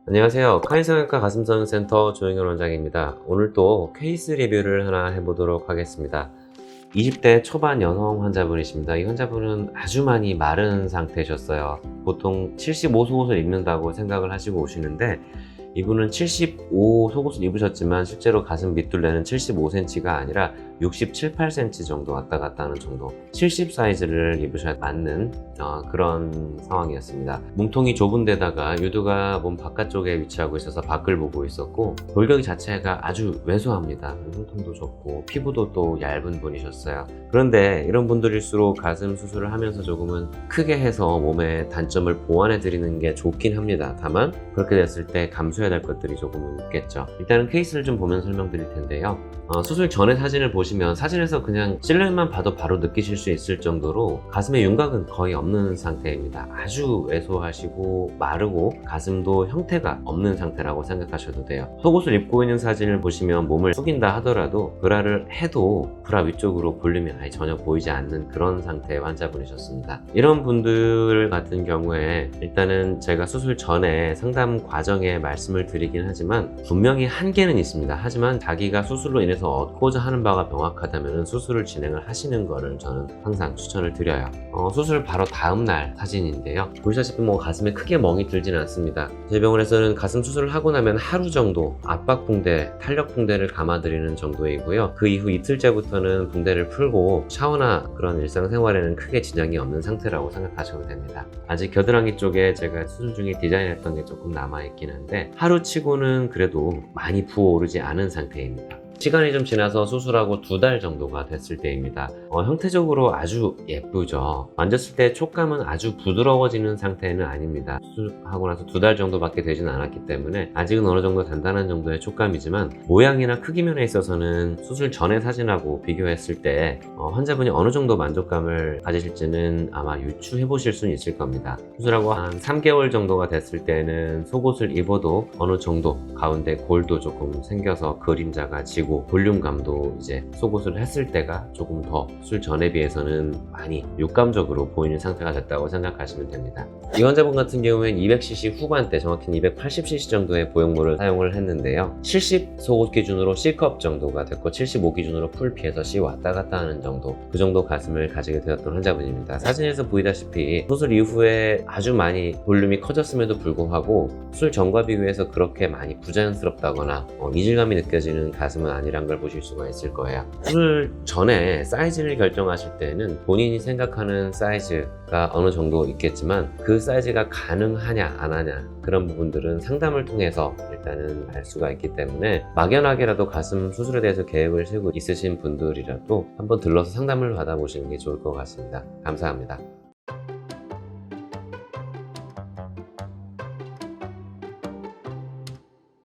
안녕하세요. 카이성형과 가슴성형센터 조영현 원장입니다. 오늘 또 케이스 리뷰를 하나 해보도록 하겠습니다. 20대 초반 여성 환자분이십니다. 이 환자분은 아주 많이 마른 상태셨어요. 보통 75 속옷을 입는다고 생각을 하시고 오시는데 이분은 75 속옷을 입으셨지만 실제로 가슴 밑둘레는 75cm가 아니라 67, 8cm 정도 왔다 갔다 하는 정도, 70 사이즈를 입으셔야 맞는 그런 상황이었습니다. 몸통이 좁은 데다가 유두가 몸 바깥쪽에 위치하고 있어서 밖을 보고 있었고 골격이 자체가 아주 왜소합니다. 몸통도 좁고 피부도 또 얇은 분이셨어요. 그런데 이런 분들일수록 가슴 수술을 하면서 조금은 크게 해서 몸의 단점을 보완해 드리는 게 좋긴 합니다. 다만 그렇게 됐을 때 감수해야 될 것들이 조금은 있겠죠. 일단은 케이스를 좀 보면 설명드릴 텐데요. 수술 전에 사진을 보시면 사진에서 그냥 실루엣만 봐도 바로 느끼실 수 있을 정도로 가슴의 윤곽은 거의 없는 상태입니다. 아주 왜소하시고 마르고 가슴도 형태가 없는 상태라고 생각하셔도 돼요. 속옷을 입고 있는 사진을 보시면 몸을 숙인다 하더라도 브라를 해도 브라 위쪽으로 볼륨이 아예 전혀 보이지 않는 그런 상태의 환자분이셨습니다. 이런 분들 같은 경우에 일단은 제가 수술 전에 상담 과정에 말씀을 드리긴 하지만 분명히 한계는 있습니다. 하지만 자기가 수술로 인해서 얻고자 하는 바가 명확하다면 수술을 진행을 하시는 거를 저는 항상 추천을 드려요. 수술 바로 다음날 사진인데요. 보시다시피 가슴에 크게 멍이 들지는 않습니다. 저희 병원에서는 가슴 수술을 하고 나면 하루 정도 압박 붕대, 탄력 붕대를 감아드리는 정도이고요. 그 이후 이틀째부터는 붕대를 풀고 샤워나 그런 일상생활에는 크게 지장이 없는 상태라고 생각하셔도 됩니다. 아직 겨드랑이 쪽에 제가 수술 중에 디자인했던 게 조금 남아있긴 한데 하루치고는 그래도 많이 부어오르지 않은 상태입니다. 시간이 좀 지나서 수술하고 2달 정도가 됐을 때입니다. 형태적으로 아주 예쁘죠. 만졌을 때 촉감은 아주 부드러워지는 상태는 아닙니다. 수술하고 나서 2달 정도밖에 되진 않았기 때문에 아직은 어느 정도 단단한 정도의 촉감이지만 모양이나 크기 면에 있어서는 수술 전의 사진하고 비교했을 때 환자분이 어느 정도 만족감을 가지실지는 아마 유추해 보실 수는 있을 겁니다. 수술하고 한 3개월 정도가 됐을 때는 속옷을 입어도 어느 정도 가운데 골도 조금 생겨서 그림자가 지고 볼륨감도 이제 속옷을 했을 때가 조금 더 수술 전에 비해서는 많이 육감적으로 보이는 상태가 됐다고 생각하시면 됩니다. 이 환자분 같은 경우엔 200cc 후반대, 정확히는 280cc 정도의 보형물을 사용을 했는데요. 70 속옷 기준으로 C컵 정도가 됐고 75 기준으로 풀 P에서 C 왔다 갔다 하는 정도, 그 정도 가슴을 가지게 되었던 환자분입니다. 사진에서 보이다시피 수술 이후에 아주 많이 볼륨이 커졌음에도 불구하고 수술 전과 비교해서 그렇게 많이 부자연스럽다거나 이질감이 느껴지는 가슴은 아니란 걸 보실 수가 있을 거예요. 수술 전에 사이즈를 결정하실 때는 본인이 생각하는 사이즈가 어느 정도 있겠지만 그 사이즈가 가능하냐 안 하냐 그런 부분들은 상담을 통해서 일단은 알 수가 있기 때문에 막연하게라도 가슴 수술에 대해서 계획을 세우고 있으신 분들이라도 한번 들러서 상담을 받아보시는 게 좋을 것 같습니다. 감사합니다.